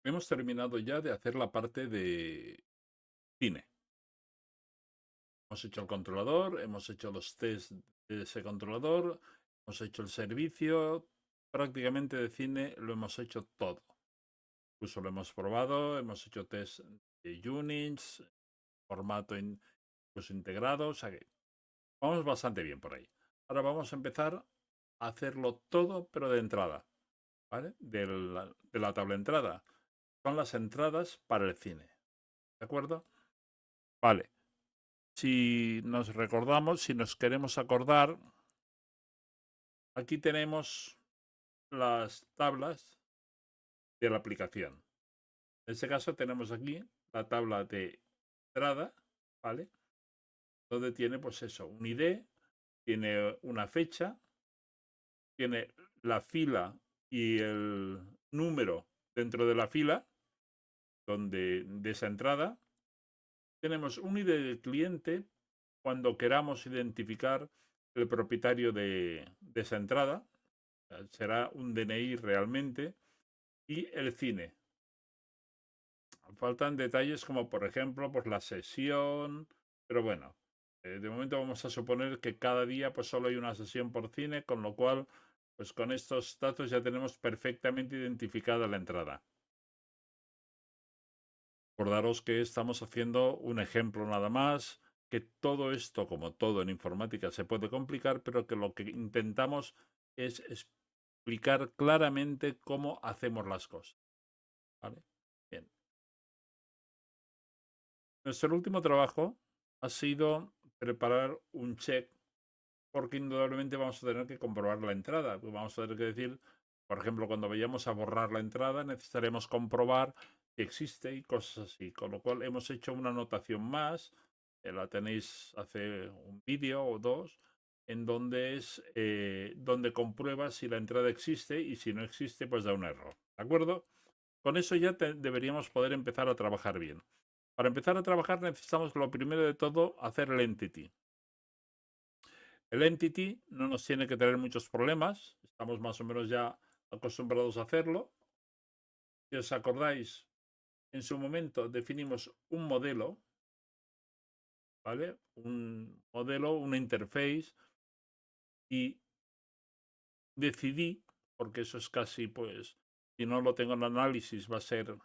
Hemos terminado ya de hacer la parte de cine. Hemos hecho el controlador, hemos hecho los test de ese controlador, hemos hecho el servicio, prácticamente de cine lo hemos hecho todo. Incluso lo hemos probado, hemos hecho test de Unix, formato incluso integrado, o sea que vamos bastante bien por ahí. Ahora vamos a empezar a hacerlo todo, pero de entrada, ¿vale? De la tabla de entrada. Son las entradas para el cine, ¿de acuerdo? Vale. Si nos recordamos, si nos queremos acordar, aquí tenemos las tablas de la aplicación. En este caso tenemos aquí la tabla de entrada, ¿vale? Donde tiene pues eso, un ID, tiene una fecha, tiene la fila y el número dentro de la fila de esa entrada. Tenemos un ID del cliente cuando queramos identificar el propietario de esa entrada. Será un DNI realmente. Y el cine. Faltan detalles como por ejemplo pues la sesión, pero bueno, de momento vamos a suponer que cada día pues solo hay una sesión por cine, con lo cual pues con estos datos ya tenemos perfectamente identificada la entrada. Recordaros que estamos haciendo un ejemplo nada más, que todo esto, como todo en informática, se puede complicar, pero que lo que intentamos es explicar claramente cómo hacemos las cosas. ¿Vale? Bien. Nuestro último trabajo ha sido preparar un check porque indudablemente vamos a tener que comprobar la entrada. Vamos a tener que decir, por ejemplo, cuando vayamos a borrar la entrada necesitaremos comprobar que existe y cosas así. Con lo cual hemos hecho una anotación más, la tenéis hace un vídeo o dos, en donde donde comprueba si la entrada existe y si no existe pues da un error. ¿De acuerdo? Con eso ya deberíamos poder empezar a trabajar bien. Para empezar a trabajar necesitamos lo primero de todo hacer el entity. El entity no nos tiene que tener muchos problemas, estamos más o menos ya acostumbrados a hacerlo. Si os acordáis, en su momento definimos un modelo, ¿vale? Un modelo, una interface, y decidí, porque eso es casi, pues, si no lo tengo en análisis, va a ser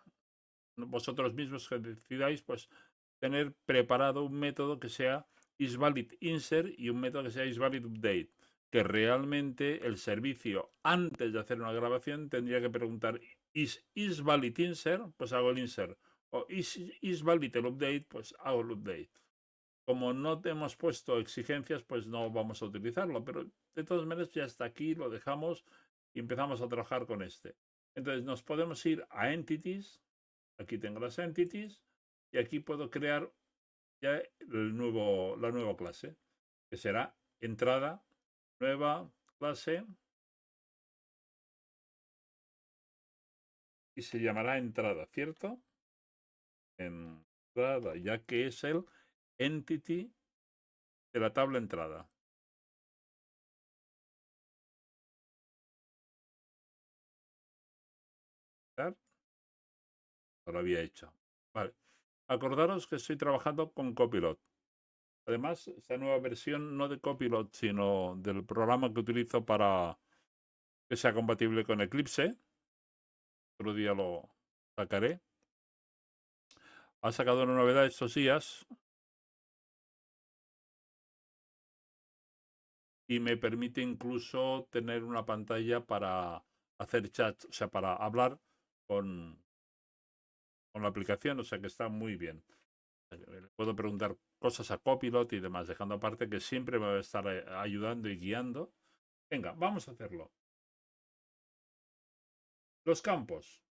vosotros mismos que decidáis, pues, tener preparado un método que sea isValidInsert y un método que sea isValidUpdate, que realmente el servicio, antes de hacer una grabación, tendría que preguntar isValidInsert, pues hago el insert, o isValid el update, pues hago el update. Como no te hemos puesto exigencias, pues no vamos a utilizarlo, pero de todas maneras ya hasta aquí lo dejamos y empezamos a trabajar con este. Entonces nos podemos ir a Entities, aquí tengo las Entities, y aquí puedo crear ya la nueva clase, que será entrada, nueva clase, y se llamará entrada, ¿cierto? Entrada, ya que es el entity de la tabla entrada. Lo había hecho. Vale. Acordaros que estoy trabajando con Copilot. Además, esta nueva versión no de Copilot, sino del programa que utilizo para que sea compatible con Eclipse. Otro día lo sacaré. Ha sacado una novedad estos días y me permite incluso tener una pantalla para hacer chat, o sea, para hablar con la aplicación, o sea que está muy bien. Puedo preguntar cosas a Copilot y demás, dejando aparte que siempre me va a estar ayudando y guiando. Venga, vamos a hacerlo. Los campos.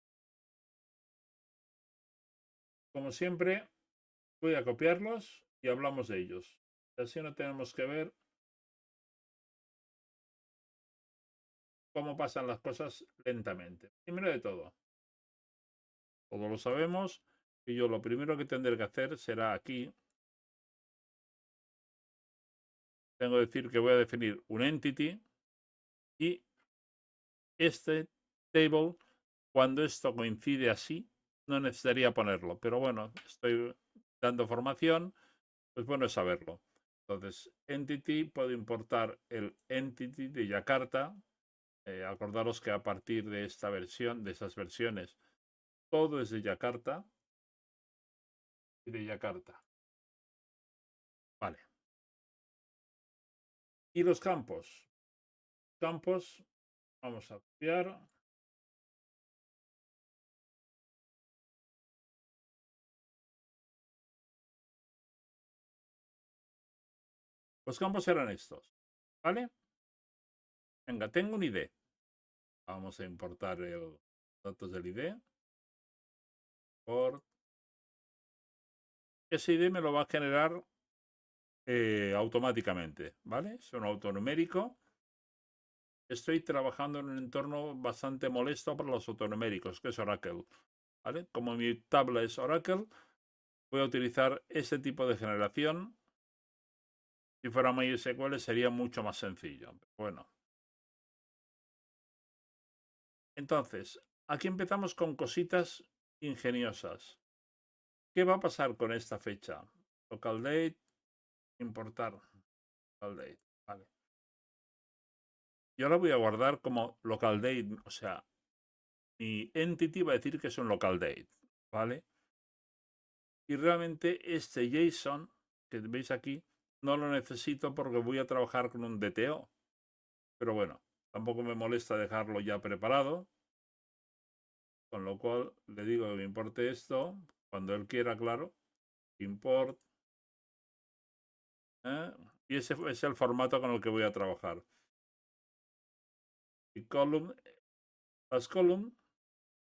Como siempre, voy a copiarlos y hablamos de ellos. Así no tenemos que ver cómo pasan las cosas lentamente. Primero de todo, todos lo sabemos, y yo lo primero que tendré que hacer será aquí. Tengo que decir que voy a definir un entity y este table, cuando esto coincide así, no necesitaría ponerlo, pero bueno, estoy dando formación, pues bueno es saberlo. Entonces, entity, puedo importar el entity de Yakarta. Acordaros que a partir de esta versión, de esas versiones, todo es de Yakarta y de Yakarta. Vale. Y los campos. Campos, vamos a copiar. Los campos eran estos. ¿Vale? Venga, tengo un ID. Vamos a importar los datos del ID. Por ese ID me lo va a generar automáticamente. ¿Vale? Es un autonumérico. Estoy trabajando en un entorno bastante molesto para los autonuméricos, que es Oracle. ¿Vale? Como mi tabla es Oracle, voy a utilizar este tipo de generación. Si fuera MySQL sería mucho más sencillo. Bueno. Entonces, aquí empezamos con cositas ingeniosas. ¿Qué va a pasar con esta fecha? Local date, importar local date. Vale. Yo la voy a guardar como local date, o sea, mi entity va a decir que es un local date, ¿vale? Y realmente este JSON que veis aquí no lo necesito porque voy a trabajar con un DTO. Pero bueno, tampoco me molesta dejarlo ya preparado. Con lo cual le digo que me importe esto. Cuando él quiera, claro. Import. Y ese es el formato con el que voy a trabajar. Y column. Las column.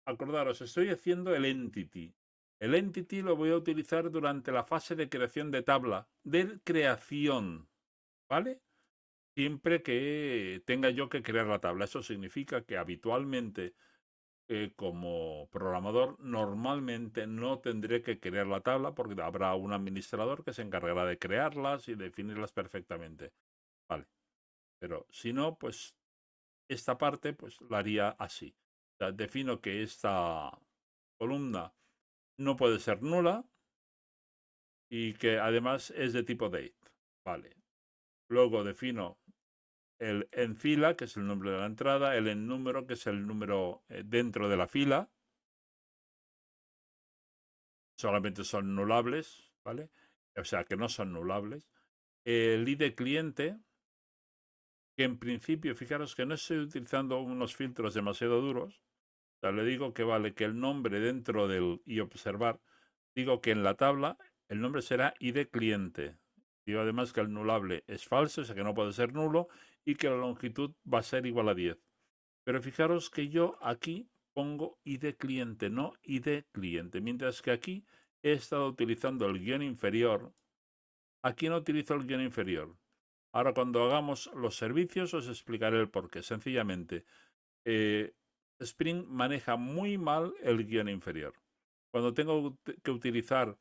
Acordaros, estoy haciendo el entity. El entity lo voy a utilizar durante la fase de creación de tabla. De creación. ¿Vale? Siempre que tenga yo que crear la tabla. Eso significa que habitualmente como programador normalmente no tendré que crear la tabla porque habrá un administrador que se encargará de crearlas y definirlas perfectamente. Vale. Pero si no, pues esta parte pues la haría así. O sea, defino que esta columna no puede ser nula y que además es de tipo date. Vale. Luego defino el en fila, que es el número de la entrada, el en número, que es el número dentro de la fila. Solamente son nulables, ¿vale? O sea, que no son nulables. El ID cliente, que en principio, fijaros que no estoy utilizando unos filtros demasiado duros. O sea, le digo que vale que el nombre dentro del y observar, digo que en la tabla el nombre será ID cliente. Digo además que el nulable es falso, o sea que no puede ser nulo, y que la longitud va a ser igual a 10. Pero fijaros que yo aquí pongo ID cliente, no ID cliente, mientras que aquí he estado utilizando el guión inferior. Aquí no utilizo el guión inferior. Ahora cuando hagamos los servicios os explicaré el porqué. Sencillamente, Spring maneja muy mal el guión inferior. Cuando tengo que utilizar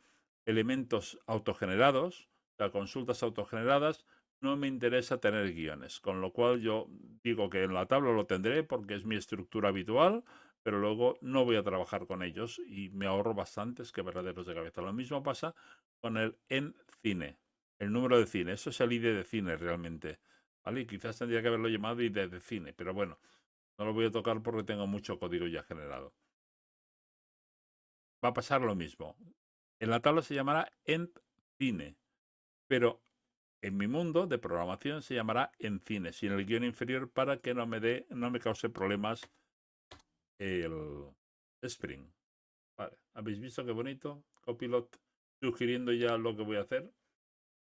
elementos autogenerados, o sea, consultas autogeneradas, no me interesa tener guiones. Con lo cual yo digo que en la tabla lo tendré porque es mi estructura habitual, pero luego no voy a trabajar con ellos y me ahorro bastantes quebraderos de cabeza. Lo mismo pasa con el en cine, el número de cine. Eso es el ID de cine realmente. ¿Vale? Y quizás tendría que haberlo llamado ID de cine, pero bueno, no lo voy a tocar porque tengo mucho código ya generado. Va a pasar lo mismo. En la tabla se llamará EndCine, pero en mi mundo de programación se llamará EndCine, sin el guión inferior para que no me cause problemas el Spring. Vale, ¿habéis visto qué bonito? Copilot sugiriendo ya lo que voy a hacer.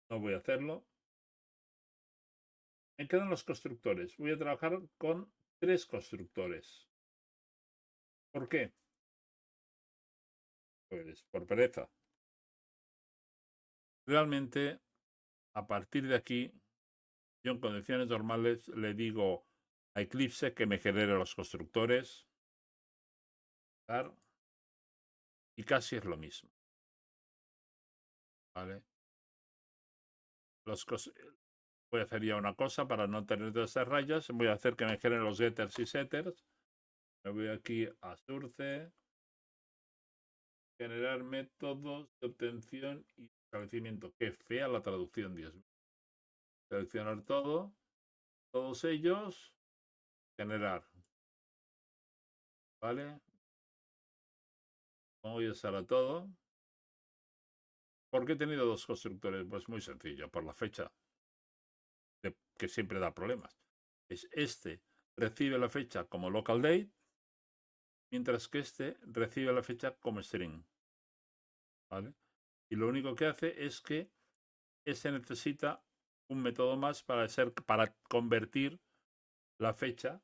No voy a hacerlo. Me quedan los constructores. Voy a trabajar con 3 constructores. ¿Por qué? Pues por pereza. Realmente, a partir de aquí, yo en condiciones normales le digo a Eclipse que me genere los constructores. Y casi es lo mismo. ¿Vale? Voy a hacer ya una cosa para no tener todas esas rayas. Voy a hacer que me generen los getters y setters. Me voy aquí a Source. generar métodos de obtención y establecimiento. Qué fea la traducción, Dios mío. Seleccionar todo, todos ellos, generar. ¿Vale? Voy a usar a todo. ¿Por qué he tenido dos constructores? Pues muy sencillo, por la fecha, que siempre da problemas. Es este recibe la fecha como local date, mientras que este recibe la fecha como string. ¿Vale? Y lo único que hace es que este necesita un método más para convertir la fecha.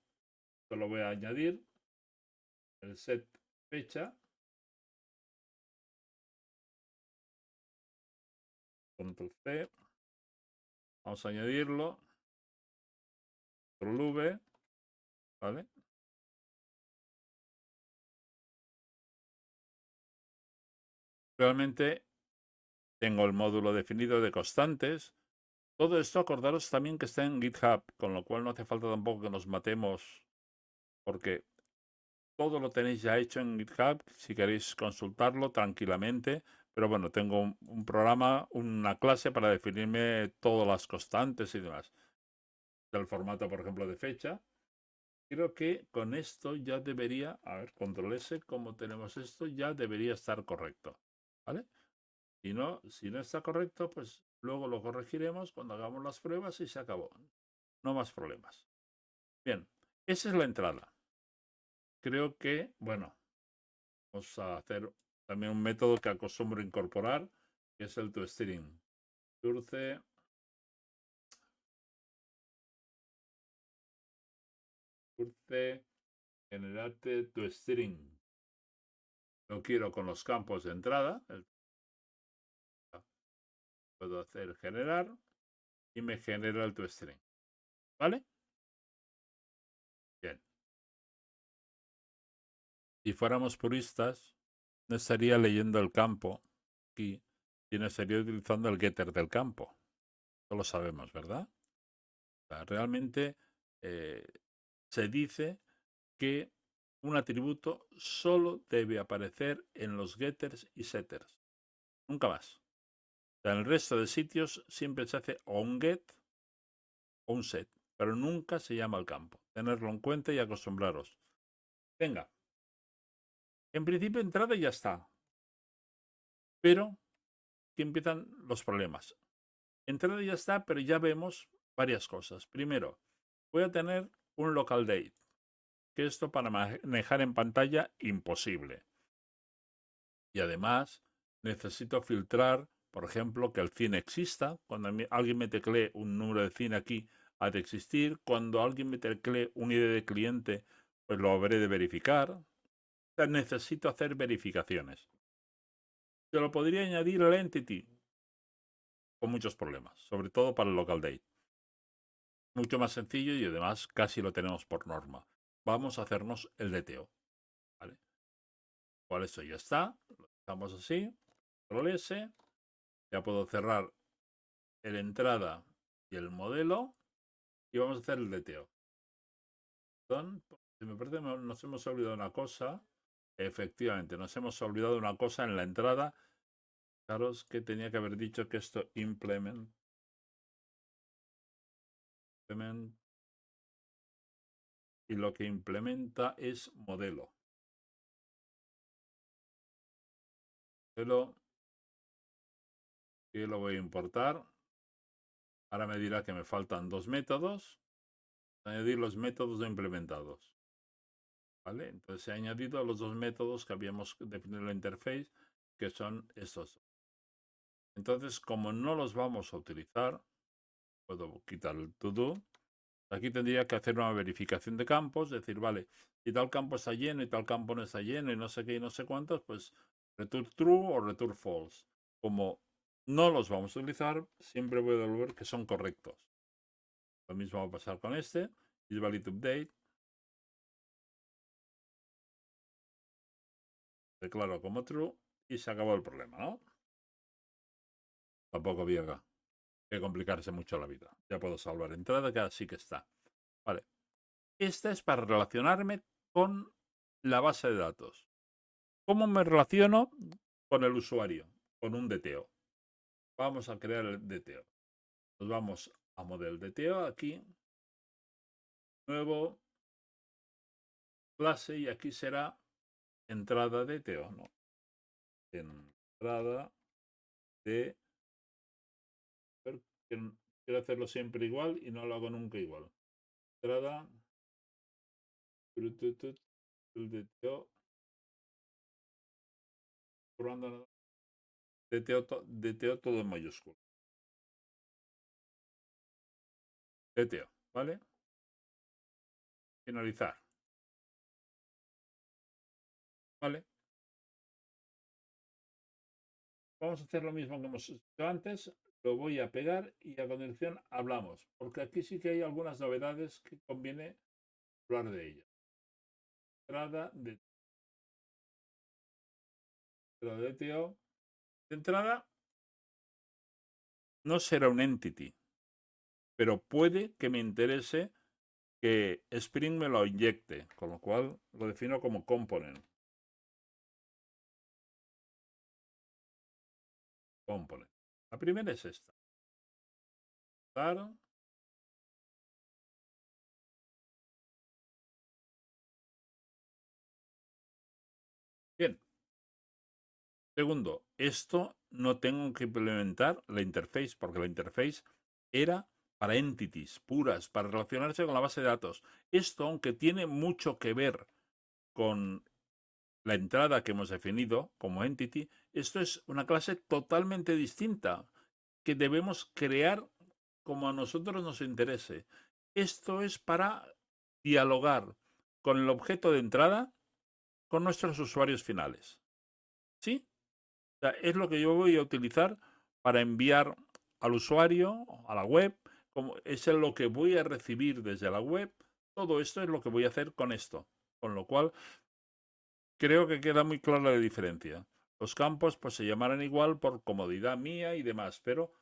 Solo voy a añadir el set fecha. Control C. Vamos a añadirlo. Control V. ¿Vale? Realmente tengo el módulo definido de constantes. Todo esto, acordaros también que está en GitHub, con lo cual no hace falta tampoco que nos matemos, porque todo lo tenéis ya hecho en GitHub, si queréis consultarlo tranquilamente. Pero bueno, tengo un programa, una clase para definirme todas las constantes y demás. Del formato, por ejemplo, de fecha. Creo que con esto ya debería, a ver, control S, como tenemos esto, ya debería estar correcto. ¿Vale? Si no está correcto, pues luego lo corregiremos cuando hagamos las pruebas y se acabó. No más problemas. Bien, esa es la entrada. Creo que, bueno, vamos a hacer también un método que acostumbro incorporar, que es el toString. Surce, generate toString. Lo quiero con los campos de entrada. Puedo hacer generar y me genera el toString. ¿Vale? Bien. Si fuéramos puristas, no estaría leyendo el campo aquí, sino estaría utilizando el getter del campo. Eso lo sabemos, ¿verdad? O sea, realmente se dice que un atributo solo debe aparecer en los getters y setters. Nunca más. O sea, en el resto de sitios siempre se hace o un get o un set, pero nunca se llama el campo. Tenerlo en cuenta y acostumbraros. Venga. En principio, entrada ya está. Pero aquí empiezan los problemas. Entrada ya está, pero ya vemos varias cosas. Primero, voy a tener un local date, que esto para manejar en pantalla imposible. Y además necesito filtrar, por ejemplo, que el cine exista. Cuando alguien me teclee un número de cine aquí, ha de existir. Cuando alguien me teclee un ID de cliente, pues lo habré de verificar. O sea, necesito hacer verificaciones. Yo lo podría añadir al entity con muchos problemas, sobre todo para el local date. Mucho más sencillo y además casi lo tenemos por norma. Vamos a hacernos el DTO. ¿Vale? Por eso ya está. Lo dejamos así. Control S. Ya puedo cerrar el entrada y el modelo. Y vamos a hacer el DTO. Si me parece, nos hemos olvidado una cosa. Efectivamente, nos hemos olvidado una cosa en la entrada. Fijaros que tenía que haber dicho que esto implement y lo que implementa es modelo. Modelo que lo voy a importar. Ahora me dirá que me faltan dos métodos. Añadir los métodos no implementados. ¿Vale? Entonces he añadido los dos métodos que habíamos definido en la interface, que son estos. Entonces, como no los vamos a utilizar, puedo quitar el to-do. Aquí tendría que hacer una verificación de campos, decir, vale, si tal campo está lleno y tal campo no está lleno y no sé qué y no sé cuántos, pues return true o return false. Como no los vamos a utilizar, siempre voy a devolver que son correctos. Lo mismo va a pasar con este. Is valid update. Declaro como true y se acabó el problema, ¿no? Tampoco había que complicarse mucho la vida. Ya puedo salvar entrada, que así que está. Vale. Esta es para relacionarme con la base de datos. ¿Cómo me relaciono? con el usuario, con un DTO. Vamos a crear el DTO. Nos vamos a model DTO aquí, nuevo, clase, y aquí será entrada DTO, ¿no? Entrada de... Quiero hacerlo siempre igual y no lo hago nunca igual. Entrada, el DTO, DTO todo en mayúscula. DTO, ¿vale? Finalizar. ¿Vale? Vamos a hacer lo mismo que hemos hecho antes. Lo voy a pegar y a continuación hablamos. Porque aquí sí que hay algunas novedades que conviene hablar de ellas. Entrada de DTO. De entrada, no será un entity, pero puede que me interese que Spring me lo inyecte, con lo cual lo defino como component. Component. La primera es esta. Claro. Bien. Segundo, esto no tengo que implementar la interface, porque la interface era para entities puras, para relacionarse con la base de datos. Esto, aunque tiene mucho que ver con la entrada que hemos definido como entity, esto es una clase totalmente distinta que debemos crear como a nosotros nos interese. Esto es para dialogar con el objeto de entrada con nuestros usuarios finales. ¿Sí? O sea, es lo que yo voy a utilizar para enviar al usuario, a la web, como es lo que voy a recibir desde la web. Todo esto es lo que voy a hacer con esto. Con lo cual, creo que queda muy clara la diferencia. Los campos pues se llamarán igual por comodidad mía y demás, pero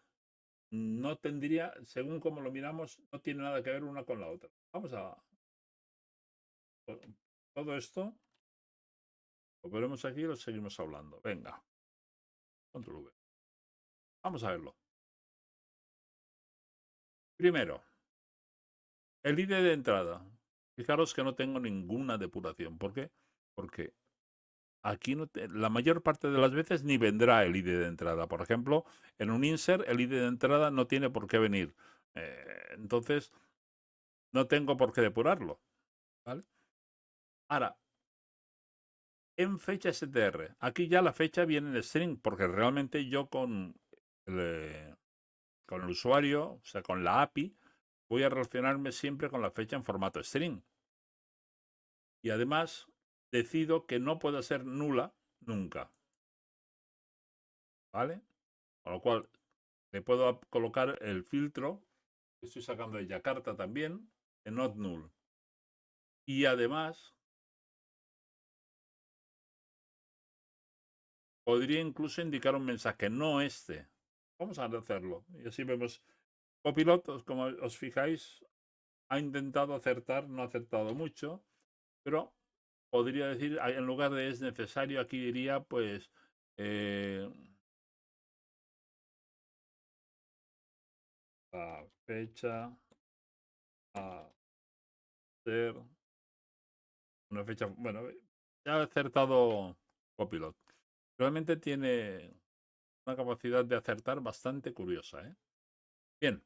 no tendría, según como lo miramos, no tiene nada que ver una con la otra. Vamos a... Todo esto lo ponemos aquí y lo seguimos hablando. Venga, control V. Vamos a verlo. Primero, el ID de entrada. Fijaros que no tengo ninguna depuración. ¿Por qué? Porque aquí la mayor parte de las veces ni vendrá el ID de entrada. Por ejemplo, en un insert el ID de entrada no tiene por qué venir. Entonces, no tengo por qué depurarlo. ¿Vale? Ahora, en fecha str. Aquí ya la fecha viene en string, porque realmente yo con el usuario, o sea, con la API, voy a relacionarme siempre con la fecha en formato string. Y además, decido que no pueda ser nula nunca. ¿Vale? Con lo cual, le puedo colocar el filtro que estoy sacando de Jakarta también, en not null. Y además, podría incluso indicar un mensaje, no este. Vamos a hacerlo. Y así vemos. Copilot, como os fijáis, ha intentado acertar, no ha acertado mucho, pero podría decir, en lugar de es necesario, aquí diría, pues, la fecha a ser una fecha, bueno, ya ha acertado Copilot. Realmente tiene una capacidad de acertar bastante curiosa, ¿eh? Bien.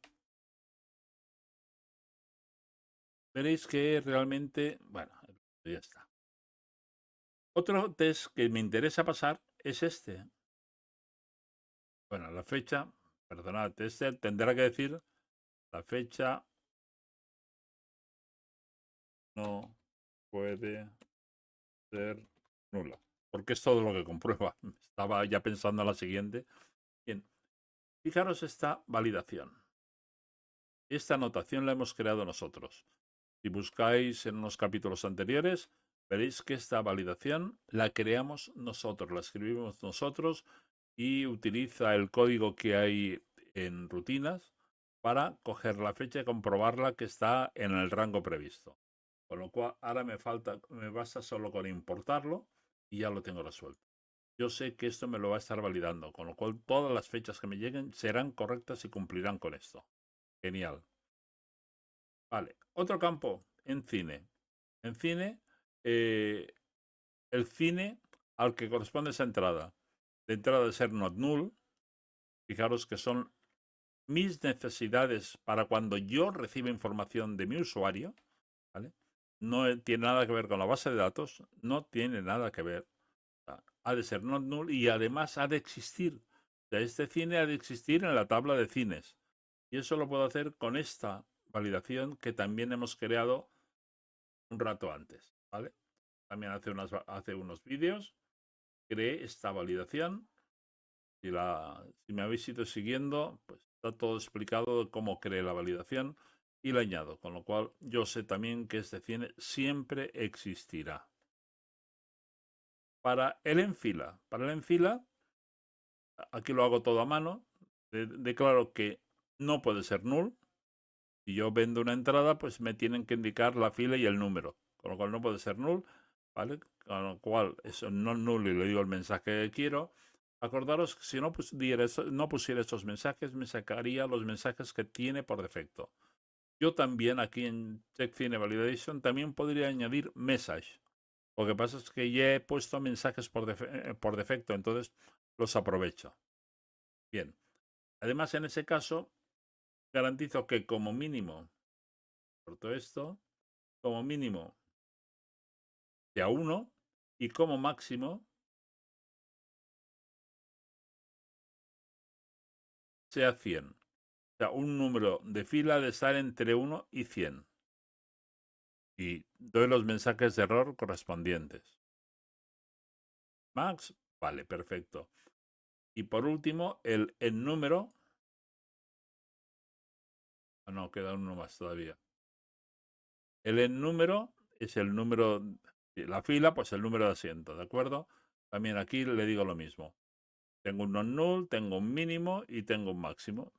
Veréis que realmente, bueno, ya está. Otro test que me interesa pasar es este. Bueno, la fecha, perdonad, este tendrá que decir la fecha no puede ser nula, porque es todo lo que comprueba. Estaba ya pensando en la siguiente. Bien, fijaros esta validación. Esta anotación la hemos creado nosotros. Si buscáis en unos capítulos anteriores, veréis que esta validación la creamos nosotros, la escribimos nosotros y utiliza el código que hay en rutinas para coger la fecha y comprobarla que está en el rango previsto. Con lo cual ahora me basta solo con importarlo y ya lo tengo resuelto. yo sé que esto me lo va a estar validando, con lo cual todas las fechas que me lleguen serán correctas y cumplirán con esto. Genial. Vale, otro campo en cine. En cine, eh, el cine al que corresponde esa entrada. De entrada de ser not null, fijaros que son mis necesidades para cuando yo reciba información de mi usuario, ¿vale? No tiene nada que ver con la base de datos, no tiene nada que ver. Ha de ser not null y además ha de existir. O sea, este cine ha de existir en la tabla de cines. Y eso lo puedo hacer con esta validación que también hemos creado un rato antes, ¿vale? También hace unos vídeos creé esta validación. Si me habéis ido siguiendo, pues está todo explicado de cómo creé la validación y la añado, con lo cual yo sé también que este cine siempre existirá. Para el enfila, aquí lo hago todo a mano, declaro que no puede ser null. Si yo vendo una entrada, pues me tienen que indicar la fila y el número, con lo cual no puede ser null, ¿vale? Con lo cual eso no null y le digo el mensaje que quiero. Acordaros que si no, no pusiera estos mensajes, me sacaría los mensajes que tiene por defecto. Yo también aquí en Check Cine Validation también podría añadir message. Lo que pasa es que ya he puesto mensajes por defecto, entonces los aprovecho. Bien. Además, en ese caso, garantizo que como mínimo, por todo esto, como mínimo sea 1 y como máximo sea 100. O sea, un número de fila de estar entre 1 y 100. Y doy los mensajes de error correspondientes. Max, vale, perfecto. Y por último, el número. Ah, no, queda uno más todavía. El número es el número de la fila, pues el número de asiento, ¿de acuerdo? También aquí le digo lo mismo. Tengo un non-null, tengo un mínimo y tengo un máximo.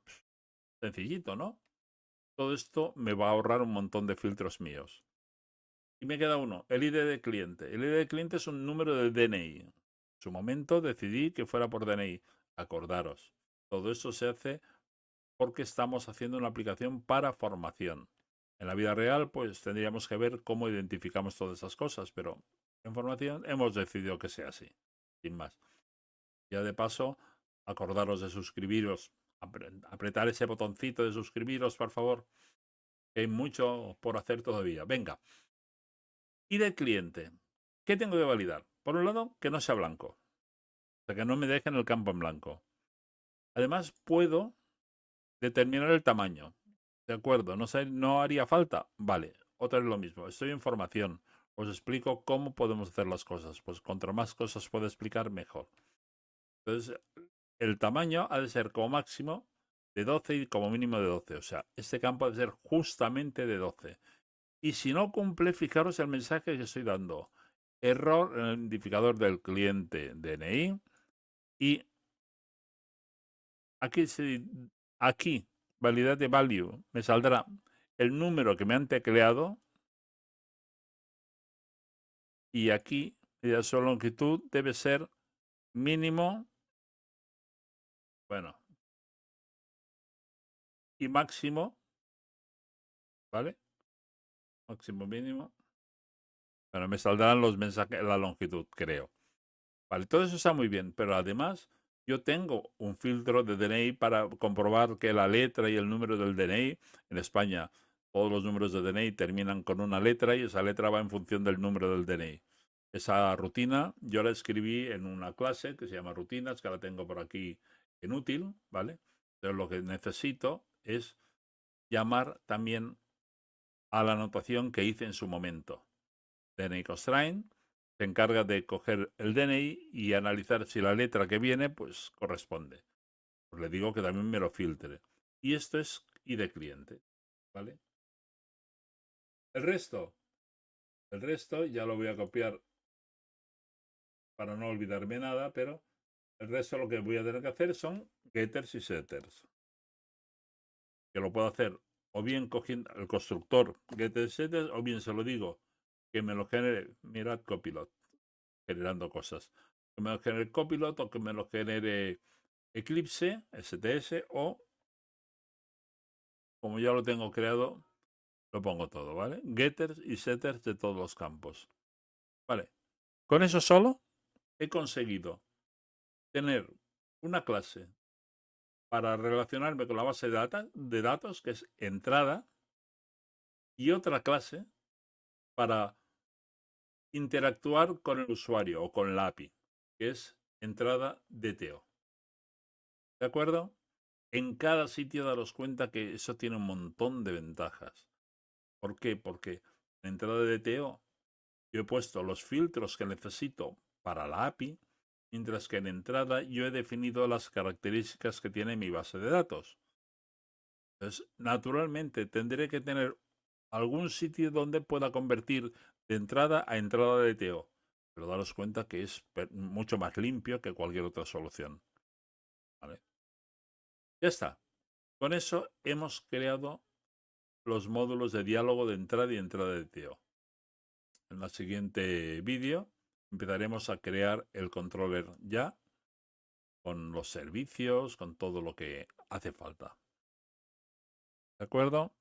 Sencillito, ¿no? Todo esto me va a ahorrar un montón de filtros míos. Y me queda uno, el ID de cliente. El ID de cliente es un número de DNI. En su momento decidí que fuera por DNI. Acordaros, todo eso se hace porque estamos haciendo una aplicación para formación. En la vida real, pues tendríamos que ver cómo identificamos todas esas cosas, pero en formación hemos decidido que sea así, sin más. Ya de paso, acordaros de suscribiros, apretar ese botoncito de suscribiros, por favor, que hay mucho por hacer todavía. Venga. Y del cliente, ¿qué tengo que validar? Por un lado, que no sea blanco, o sea, que no me dejen el campo en blanco. Además, puedo determinar el tamaño. De acuerdo, no haría falta. Vale, otra vez lo mismo. Estoy en formación. Os explico cómo podemos hacer las cosas. Pues contra más cosas puedo explicar, mejor. Entonces, el tamaño ha de ser como máximo de 12 y como mínimo de 12. O sea, este campo ha de ser justamente de 12. Y si no cumple, fijaros el mensaje que estoy dando. Error en el identificador del cliente DNI. Y aquí, validate value, me saldrá el número que me han tecleado. Y aquí, su longitud debe ser mínimo, bueno, y máximo, ¿vale? Máximo, mínimo. Bueno, me saldrán los mensajes, la longitud, creo. Vale, todo eso está muy bien, pero además yo tengo un filtro de DNI para comprobar que la letra y el número del DNI, en España todos los números de DNI terminan con una letra y esa letra va en función del número del DNI. Esa rutina yo la escribí en una clase que se llama Rutinas, que la tengo por aquí en útil, ¿vale? Pero lo que necesito es llamar también a la anotación que hice en su momento. DNI constraint se encarga de coger el DNI y analizar si la letra que viene pues corresponde. Pues le digo que también me lo filtre. Y esto es ID cliente, ¿vale? El resto ya lo voy a copiar para no olvidarme nada, pero el resto lo que voy a tener que hacer son getters y setters. Que lo puedo hacer o bien cogiendo el constructor getters y setters o bien se lo digo que me lo genere, mirad Copilot, generando cosas. que me lo genere Copilot o que me lo genere Eclipse, STS, o como ya lo tengo creado, lo pongo todo, ¿vale? Getters y setters de todos los campos. Vale. Con eso solo he conseguido tener una clase para relacionarme con la base de datos, que es entrada, y otra clase para interactuar con el usuario o con la API, que es entrada DTO. ¿De acuerdo? En cada sitio daros cuenta que eso tiene un montón de ventajas. ¿Por qué? Porque en entrada de DTO yo he puesto los filtros que necesito para la API, mientras que en entrada yo he definido las características que tiene mi base de datos. Entonces, naturalmente, tendré que tener algún sitio donde pueda convertir de entrada a entrada de DTO. Pero daros cuenta que es mucho más limpio que cualquier otra solución. ¿Vale? Ya está. Con eso hemos creado los módulos de diálogo de entrada y entrada de DTO. En el siguiente vídeo empezaremos a crear el controller ya, con los servicios, con todo lo que hace falta. ¿De acuerdo?